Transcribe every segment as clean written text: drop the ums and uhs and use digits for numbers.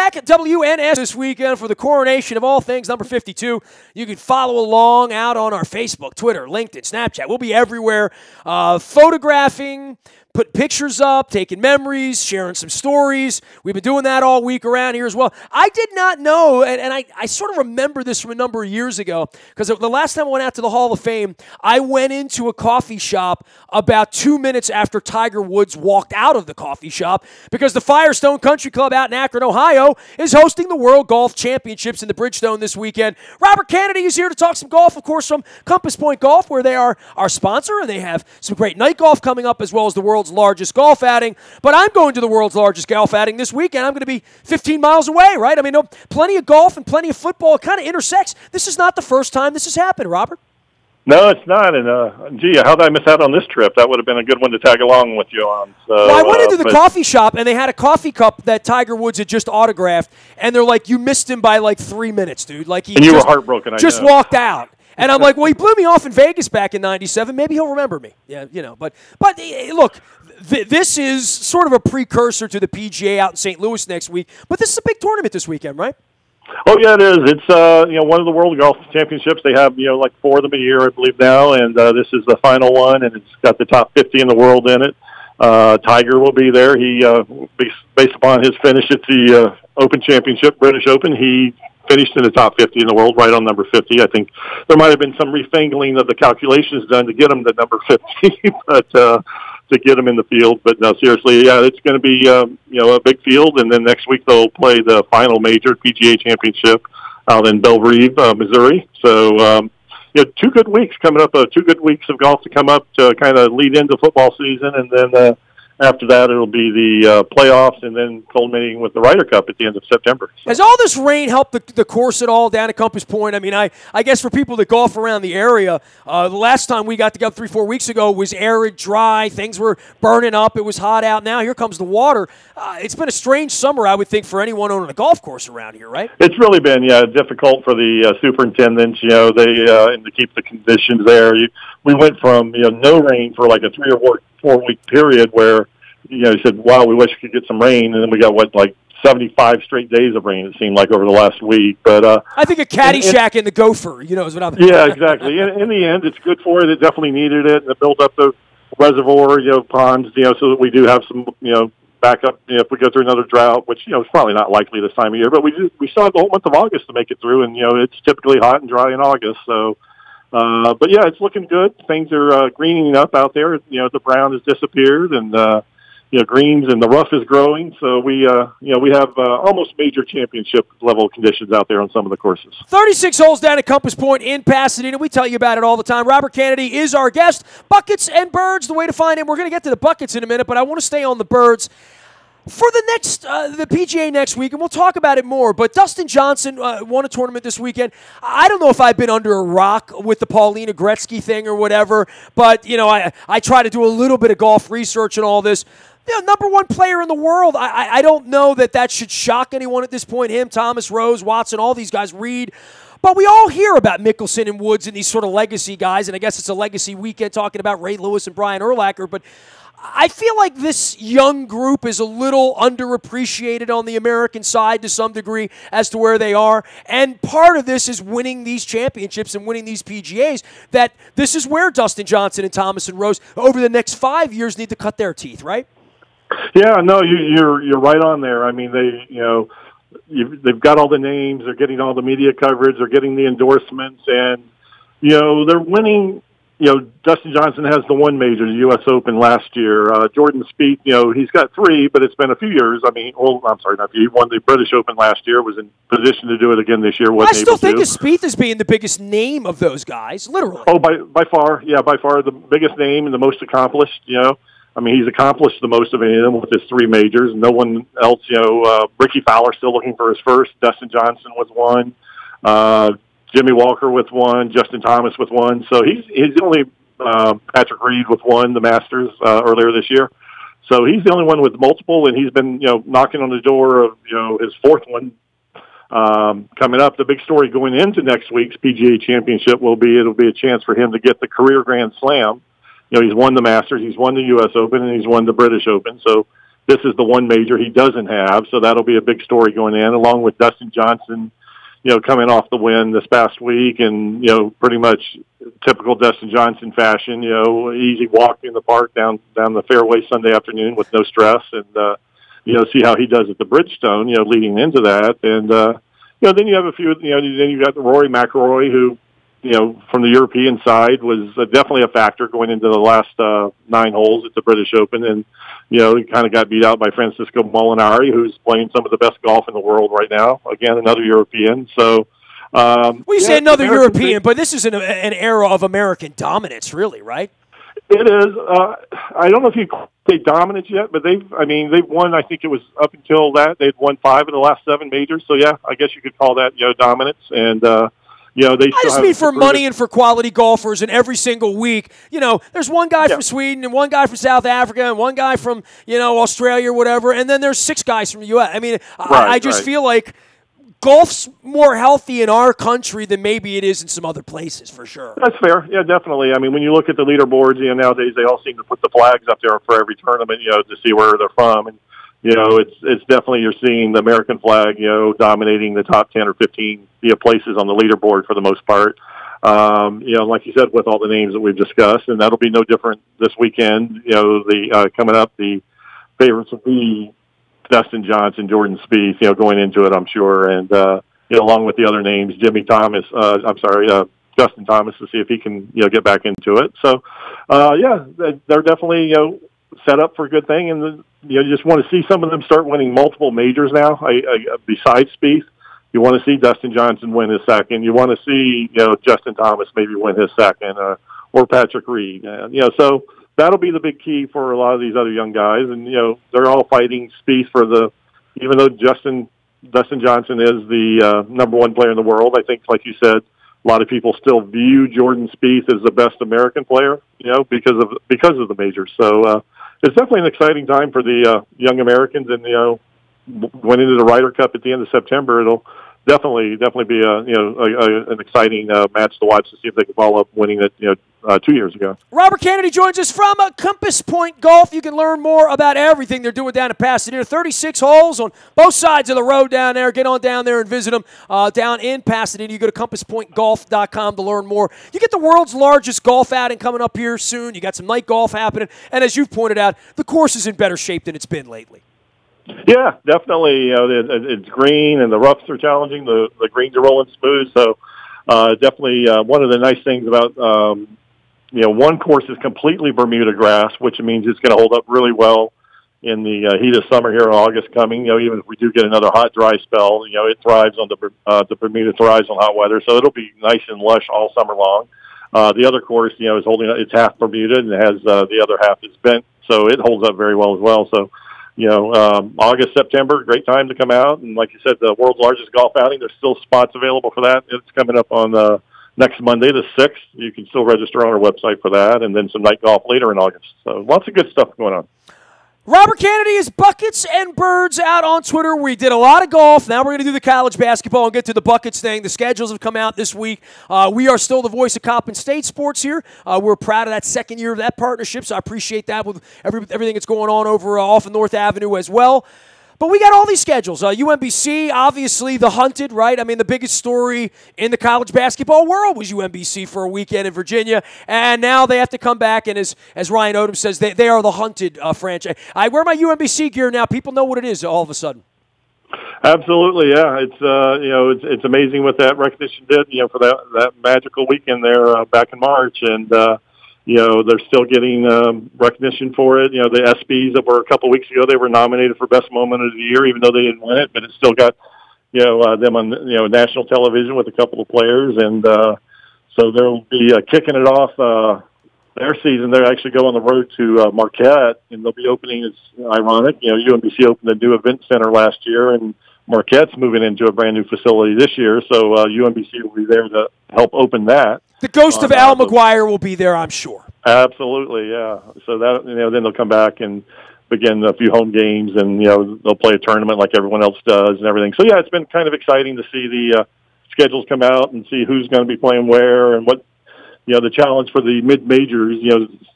Back at WNST this weekend for the coronation of all things, number 52. You can follow along out on our Facebook, Twitter, LinkedIn, Snapchat. We'll be everywhere photographing, putting pictures up, taking memories, sharing some stories. We've been doing that all week around here as well. I did not know, and I sort of remember this from a number of years ago, because the last time I went out to the Hall of Fame, I went into a coffee shop about 2 minutes after Tiger Woods walked out of the coffee shop, because the Firestone Country Club out in Akron, Ohio, is hosting the World Golf Championships in the Bridgestone this weekend. Robert Canady is here to talk some golf, of course, from Compass Point Golf, where they are our sponsor, and they have some great night golf coming up, as well as the world's largest golf outing. But I'm going to the world's largest golf outing this weekend. I'm going to be 15 miles away, right? I mean, plenty of golf and plenty of football. It kind of intersects. This is not the first time this has happened, Robert. No, it's not. And, gee, how did I miss out on this trip? That would have been a good one to tag along with you on. So, well, I went into the coffee shop, and they had a coffee cup that Tiger Woods had just autographed, and they're like, you missed him by like 3 minutes, dude. Like he and you were heartbroken, just walked out. And I'm like, well, he blew me off in Vegas back in '97. Maybe he'll remember me. Yeah, you know. But look, this is sort of a precursor to the PGA out in St. Louis next week. But this is a big tournament this weekend, right? Oh yeah, it is. It's one of the World Golf Championships. They have like 4 of them a year, I believe now, and this is the final one, and it's got the top 50 in the world in it. Tiger will be there. He based upon his finish at the Open Championship, British Open, he finished in the top 50 in the world, right on number 50. I think there might have been some refingling of the calculations done to get him to number 50, but to get him in the field. But no, seriously, yeah, it's going to be a big field, and then next week they'll play the final major PGA Championship out in Belle Reve, Missouri. So 2 good weeks coming up, 2 good weeks of golf to come up to kind of lead into football season, and then after that, it'll be the playoffs, and then culminating with the Ryder Cup at the end of September. So. Has all this rain helped the course at all down at Compass Point? I mean, I guess for people that golf around the area, the last time we got together 3-4 weeks ago was arid, dry. Things were burning up. It was hot out. Now here comes the water. It's been a strange summer, I would think, for anyone owning a golf course around here, right? It's really been, difficult for the superintendents. And to keep the conditions there. We went from no rain for like a 3 or 4 week period where he said, wow, we wish we could get some rain, and then we got 75 straight days of rain, it seemed like, over the last week. But I think a Caddyshack in the Gopher, is what I'm thinking. Yeah, exactly. In the end, it's good for it. It definitely needed it, and it built up the reservoir, ponds, so that we do have some, backup, if we go through another drought, which, is probably not likely this time of year. But we still have the whole month of August to make it through, and, it's typically hot and dry in August, so... but yeah, it's looking good. Things are greening up out there. The brown has disappeared, and greens, and the rough is growing. So we have almost major championship level conditions out there on some of the courses. 36 holes down at Compass Point in Pasadena. We tell you about it all the time. Robert Canady is our guest. Buckets and birds, the way to find him. We're going to get to the buckets in a minute, but I want to stay on the birds. For the PGA next week, and we'll talk about it more, but Dustin Johnson won a tournament this weekend. I don't know if I've been under a rock with the Paulina Gretzky thing or whatever, but, I try to do a little bit of golf research and all this. Number 1 player in the world. I don't know that should shock anyone at this point. Him, Thomas, Rose, Watson, all these guys, Reed. But we all hear about Mickelson and Woods and these sort of legacy guys, and I guess it's a legacy weekend talking about Ray Lewis and Brian Urlacher, but I feel like this young group is a little underappreciated on the American side to some degree as to where they are. And part of this is winning these championships and winning these PGAs, that this is where Dustin Johnson and Thomas and Rose over the next 5 years need to cut their teeth, right? Yeah, no, you're right on there. I mean, they've got all the names, they're getting all the media coverage, they're getting the endorsements, and they're winning. Dustin Johnson has the 1 major, the U.S. Open last year. Jordan Spieth, he's got 3, but it's been a few years. I mean, I'm sorry, not he won the British Open last year, was in position to do it again this year. I still think of Spieth as being the biggest name of those guys, literally. Oh, by far, the biggest name and the most accomplished, I mean, he's accomplished the most of any of them with his 3 majors. No one else, Ricky Fowler still looking for his first. Dustin Johnson with 1. Jimmy Walker with 1, Justin Thomas with 1. So he's the only Patrick Reed with 1, the Masters earlier this year. So he's the only one with multiple, and he's been knocking on the door of his 4th one coming up. The big story going into next week's PGA Championship it'll be a chance for him to get the career Grand Slam. He's won the Masters, he's won the U.S. Open, and he's won the British Open. So this is the one major he doesn't have, so that'll be a big story going in, along with Dustin Johnson, coming off the win this past week, and pretty much typical Dustin Johnson fashion, easy walk in the park down the fairway Sunday afternoon with no stress, and see how he does at the Bridgestone, leading into that, and then you have a few, then you got Rory McIlroy, who from the European side was definitely a factor going into the last 9 holes at the British Open, and he kind of got beat out by Francisco Molinari, who's playing some of the best golf in the world right now. Again, another European. So, we say another European, but this is an era of American dominance, really, right? It is. I don't know if you say dominance yet, but they've won. I think it was up until that they'd won 5 of the last 7 majors. So yeah, I guess you could call that dominance, and. They I just mean for money and for quality golfers, and every single week, there's one guy from Sweden and one guy from South Africa and one guy from, Australia or whatever, and then there's 6 guys from the U.S. I mean, I just feel like golf's more healthy in our country than maybe it is in some other places, for sure. That's fair. Yeah, definitely. I mean, when you look at the leaderboards, nowadays they all seem to put the flags up there for every tournament, to see where they're from, and it's definitely, you're seeing the American flag, dominating the top 10 or 15 places on the leaderboard for the most part. Like you said, with all the names that we've discussed, and that'll be no different this weekend. Coming up, the favorites will be Dustin Johnson, Jordan Spieth, going into it, I'm sure, and along with the other names, Justin Thomas, to see if he can get back into it. So, they're definitely set up for a good thing, and you just want to see some of them start winning multiple majors now. Besides Spieth, you want to see Dustin Johnson win his second. You want to see Justin Thomas maybe win his second, or Patrick Reed. So that'll be the big key for a lot of these other young guys, and they're all fighting Spieth for even though Dustin Johnson is the number 1 player in the world. I think, like you said, a lot of people still view Jordan Spieth as the best American player, because of the majors. So it's definitely an exciting time for the young Americans, and going into the Ryder Cup at the end of September, it'll definitely be an exciting match to watch to see if they can follow up winning it 2 years ago. Robert Canady joins us from Compass Point Golf. You can learn more about everything they're doing down in Pasadena. 36 holes on both sides of the road down there. Get on down there and visit them down in Pasadena. You go to compasspointgolf.com to learn more. You get the world's largest golf outing coming up here soon. You got some night golf happening. And as you've pointed out, the course is in better shape than it's been lately. Yeah, definitely. It's green, and the roughs are challenging. The greens are rolling smooth. So definitely one of the nice things about one course is completely Bermuda grass, which means it's going to hold up really well in the heat of summer here in August coming. Even if we do get another hot, dry spell, it thrives on the Bermuda thrives on hot weather, so it'll be nice and lush all summer long. The other course, is holding it's half Bermuda, and it has the other half is bent, so it holds up very well as well. So, August, September, great time to come out, and like you said, the world's largest golf outing. There's still spots available for that. It's coming up on next Monday, the 6th. You can still register on our website for that, and then some night golf later in August. So lots of good stuff going on. Robert Canady is Buckets and Birds out on Twitter. We did a lot of golf. Now we're going to do the college basketball and get to the Buckets thing. The schedules have come out this week. We are still the voice of Coppin State sports here. We're proud of that second year of that partnership, so I appreciate that with everything that's going on over off of North Avenue as well. But we got all these schedules. UMBC, obviously the hunted, right? I mean, the biggest story in the college basketball world was UMBC for a weekend in Virginia, and now they have to come back, and as Ryan Odom says, they are the hunted franchise. I wear my UMBC gear now. People know what it is all of a sudden. Absolutely, yeah. It's amazing what that recognition did, for that magical weekend there back in March, and they're still getting recognition for it. The ESPYs that were a couple of weeks ago, they were nominated for Best Moment of the Year, even though they didn't win it, but it still got, them on, national television with a couple of players. And so they'll be kicking it off their season. They actually go on the road to Marquette, and they'll be opening, it's ironic, UMBC opened a new event center last year, and Marquette's moving into a brand new facility this year, so UMBC will be there to help open that. The ghost of Al McGuire will be there, I'm sure. Absolutely, yeah. So that then they'll come back and begin a few home games, and they'll play a tournament like everyone else does and everything. So yeah, it's been kind of exciting to see the schedules come out and see who's going to be playing where and what. The challenge for the mid majors,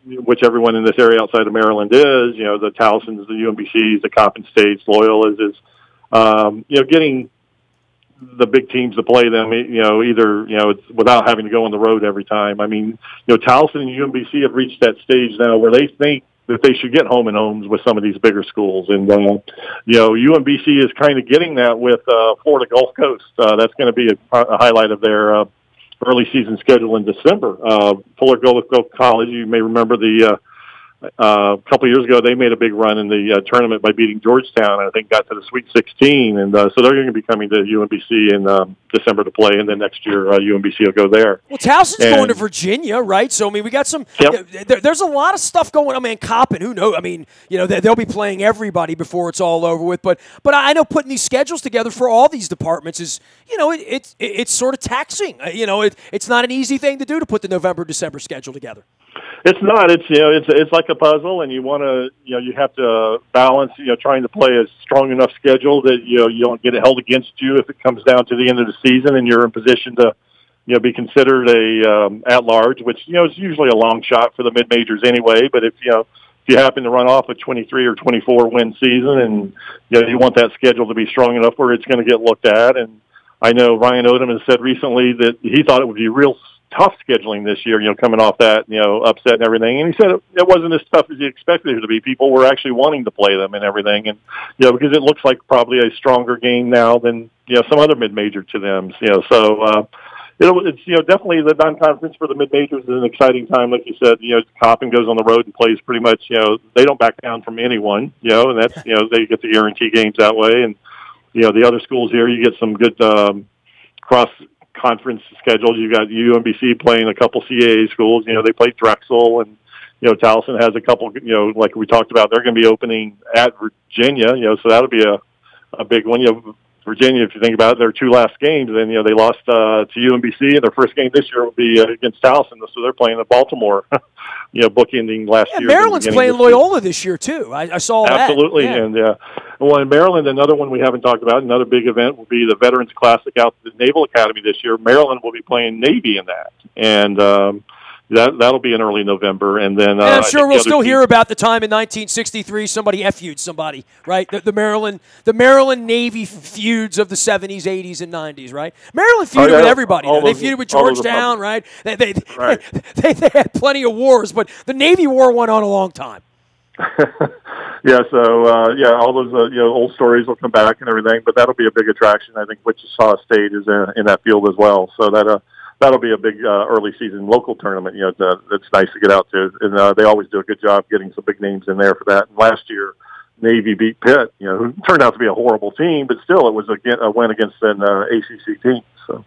which everyone in this area outside of Maryland is, the Towsons, the UMBCs, the Coppin States, Loyolas is, getting the big teams to play them, either, it's without having to go on the road every time. I mean, Towson and UMBC have reached that stage now where they think that they should get home and homes with some of these bigger schools. And, UMBC is kind of getting that with Florida Gulf Coast. That's going to be a highlight of their early season schedule in December. Fuller Gulf College, you may remember a couple of years ago, they made a big run in the tournament by beating Georgetown, and I think got to the Sweet 16. And so they're going to be coming to UMBC in December to play, and then next year UMBC will go there. Well, Towson's going to Virginia, right? So, I mean, we got some there's a lot of stuff going on. I mean, Coppin, who knows? I mean, they'll be playing everybody before it's all over with. But I know putting these schedules together for all these departments is, it's sort of taxing. It's not an easy thing to do to put the November-December schedule together. It's not. It's like a puzzle, and you want to, you have to balance, trying to play a strong enough schedule that, you don't get it held against you if it comes down to the end of the season and you're in position to, be considered a at-large, which, is usually a long shot for the mid-majors anyway. But if you happen to run off a 23 or 24 win season and, you want that schedule to be strong enough where it's going to get looked at. And I know Ryan Odom has said recently that he thought it would be real tough scheduling this year, coming off that, upset and everything. And he said it wasn't as tough as he expected it to be. People were actually wanting to play them and everything. And, because it looks like probably a stronger game now than, some other mid-major to them. So, it's, definitely the non-conference for the mid-majors is an exciting time. Like you said, Coppin goes on the road and plays pretty much, they don't back down from anyone, and that's, they get the guarantee games that way. And, the other schools here, you get some good, cross-conference schedules. You got UMBC playing a couple CAA schools. They play Drexel, and Towson has a couple. Like we talked about, they're going to be opening at Virginia. So that'll be a big one. Virginia, if you think about it, their two last games, and they lost to UMBC, and their first game this year will be against Towson. So they're playing at Baltimore. Bookending last year. Maryland's playing Loyola this year too. I saw that. Absolutely, and well, in Maryland, another one we haven't talked about, another big event will be the Veterans Classic out at the Naval Academy this year. Maryland will be playing Navy in that, and that'll be in early November. And then I'm sure we'll still hear about the time in 1963 somebody FU'd somebody, right? The Maryland Navy feuds of the 70s, 80s, and 90s, right? Maryland feuded with everybody. They feuded with Georgetown, right? They had plenty of wars, but the Navy War went on a long time. All those old stories will come back and everything, but that'll be a big attraction. I think Wichita State is in that field as well, so that'll be a big early season local tournament. That's nice to get out to, and they always do a good job getting some big names in there for that. And last year, Navy beat Pitt, who turned out to be a horrible team, but still it was a win against an ACC team. So.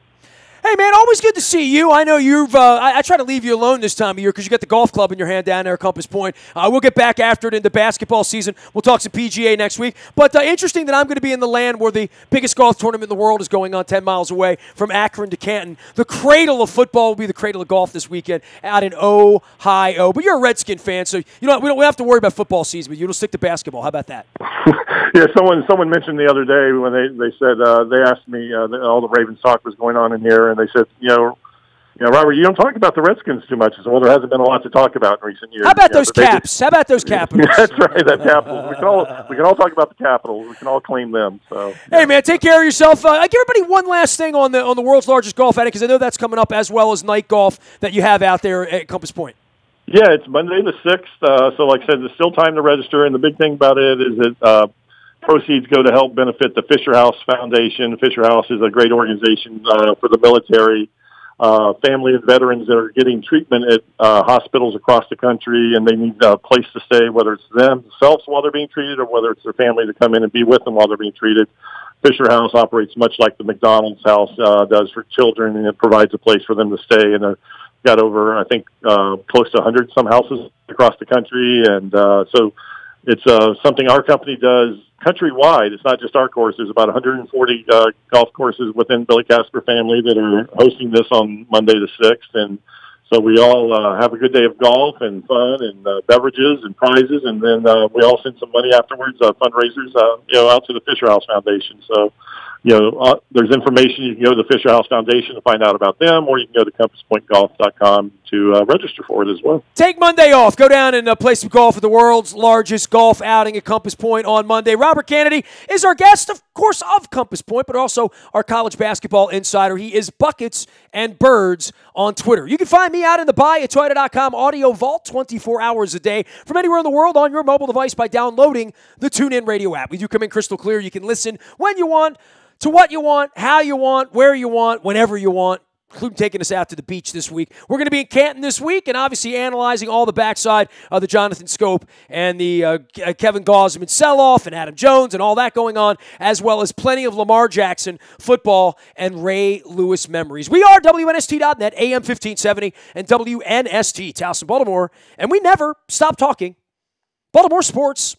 Hey, man, always good to see you. I know you've I try to leave you alone this time of year because you got the golf club in your hand down there at Compass Point. We'll get back after it into basketball season. We'll talk some PGA next week. But interesting that I'm going to be in the land where the biggest golf tournament in the world is going on 10 miles away from Akron to Canton. The cradle of football will be the cradle of golf this weekend out in Ohio. But you're a Redskin fan, so we don't have to worry about football season, but you'll stick to basketball. How about that? Someone mentioned the other day when they said they asked me all the Ravens talk was going on in here, and they said, Robert, you don't talk about the Redskins too much. Well, there hasn't been a lot to talk about in recent years. How about those Caps? How about those Capitals? That's right, that Capitals. We can all talk about the Capitals. We can all claim them. So, hey, man, take care of yourself. Give everybody one last thing on the world's largest golf outing, because I know that's coming up as well as night golf that you have out there at Compass Point. Yeah, it's Monday the 6th. So, like I said, there's still time to register, and the big thing about it is that proceeds go to help benefit the Fisher House Foundation. Fisher House is a great organization for the military, family of veterans that are getting treatment at hospitals across the country, and they need a place to stay, whether it's themselves while they're being treated or whether it's their family to come in and be with them while they're being treated. Fisher House operates much like the McDonald's house does for children, and it provides a place for them to stay. And got over, I think, close to 100 some houses across the country, and so it's something our company does countrywide. It's not just our course. There's about 140 golf courses within Billy Casper family that are hosting this on Monday the 6th. And so we all have a good day of golf and fun and beverages and prizes. And then we all send some money afterwards, fundraisers, out to the Fisher House Foundation. So there's information. You can go to the Fisher House Foundation to find out about them, or you can go to compasspointgolf.com to register for it as well. Take Monday off. Go down and play some golf at the world's largest golf outing at Compass Point on Monday. Robert Canady is our guest, of course, of Compass Point, but also our college basketball insider. He is Buckets and Birds on Twitter. You can find me out in the Buy at Toyota.com audio vault 24 hours a day from anywhere in the world on your mobile device by downloading the TuneIn Radio app. We do come in crystal clear. You can listen when you want, to what you want, how you want, where you want, whenever you want, including taking us out to the beach this week. We're going to be in Canton this week and obviously analyzing all the backside of the Jonathan Scope and the Kevin Gosman sell-off and Adam Jones and all that going on, as well as plenty of Lamar Jackson football and Ray Lewis memories. We are WNST.net, AM 1570, and WNST, Towson, Baltimore, and we never stop talking Baltimore sports.